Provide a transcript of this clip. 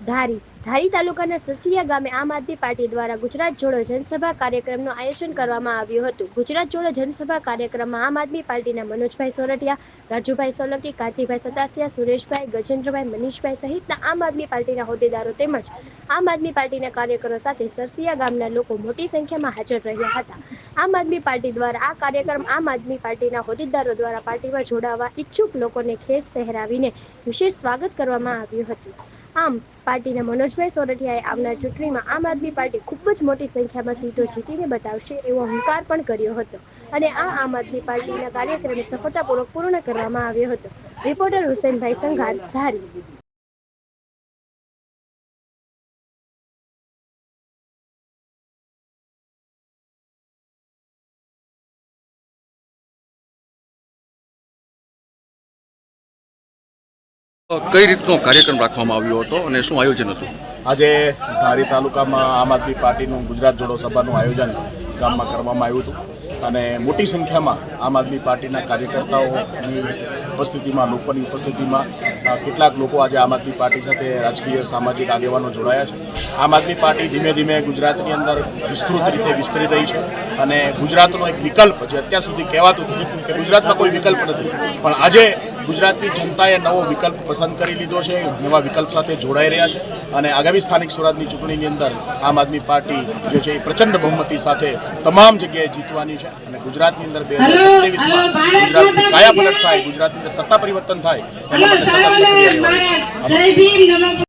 ધારી તાલુકાના સરસિયા ગામે આમ આદમી પાર્ટી દ્વારા ગુજરાત જોડો જનસભા કાર્યક્રમનું આયોજન કરવામાં આવ્યું હતું। ગુજરાત જોડો જનસભા કાર્યક્રમમાં આમ આદમી પાર્ટીના મનોજભાઈ સોરઠિયા, રાજુભાઈ સોલંકી, કાંતિભાઈ સતાસિયા, સુરેશભાઈ, ગજેન્દ્રભાઈ, મનીષભાઈ સહિતના આમ આદમી પાર્ટીના હોદ્દેદારો તેમજ આમ આદમી પાર્ટીના કાર્યકરો સાથે સરસિયા ગામના લોકો મોટી સંખ્યામાં હાજર રહ્યા હતા। આમ આદમી પાર્ટી દ્વારા આ કાર્યક્રમ આમ આદમી પાર્ટીના હોદ્દેદારો દ્વારા પાર્ટીમાં જોડાવા ઈચ્છુક લોકોને ખેસ પહેરાવીને વિશેષ સ્વાગત કરવામાં આવ્યું હતું। આમ પાર્ટીના મનોજભાઈ સોરઠિયાએ આવનાર ચૂંટણીમાં આમ આદમી પાર્ટી ખૂબ જ મોટી સંખ્યામાં સીટો જીતીને બતાવશે એવો હુંકાર પણ કર્યો હતો અને આ આમ આદમી પાર્ટીના કાર્યક્રમને સફળતાપૂર્વક પૂર્ણ કરવામાં આવ્યો હતો। રિપોર્ટર હુસેનભાઈ સંઘાર, ધારી। કઈ રીતનો કાર્યક્રમ રાખવામાં આવ્યો હતો અને શું આયોજન હતું? આજે ધારી તાલુકામાં આમ આદમી પાર્ટીનું ગુજરાત જોડો સભાનું આયોજન ગામમાં કરવામાં આવ્યું હતું અને મોટી સંખ્યામાં આમ આદમી પાર્ટીના કાર્યકર્તાઓની ઉપસ્થિતિમાં, લોકોની ઉપસ્થિતિમાં કેટલાક લોકો આજે આમ આદમી પાર્ટી સાથે રાજકીય સામાજિક આગેવાનો જોડાયા છે। આમ આદમી પાર્ટી ધીમે ધીમે ગુજરાતની અંદર વિસ્તૃત રીતે વિસ્તરી રહી છે અને ગુજરાતનો એક વિકલ્પ, જે અત્યાર સુધી કહેવાતું હતું કે ગુજરાતમાં કોઈ વિકલ્પ નથી, પણ આજે ગુજરાતની જનતાએ નવો વિકલ્પ પસંદ કરી લીધો છે, નવા વિકલ્પ સાથે જોડાઈ રહ્યા છે અને આગામી સ્થાનિક સ્વરાજની ચૂંટણીની અંદર આમ આદમી પાર્ટી જે છે એ પ્રચંડ બહુમતી સાથે તમામ જગ્યાએ જીતવાની છે અને ગુજરાતની અંદર 2027માં ગુજરાતની કાયાપલટ થાય, ગુજરાતની અંદર સત્તા પરિવર્તન થાય, એના માટે સતત સક્રિય રહેવાનું છે।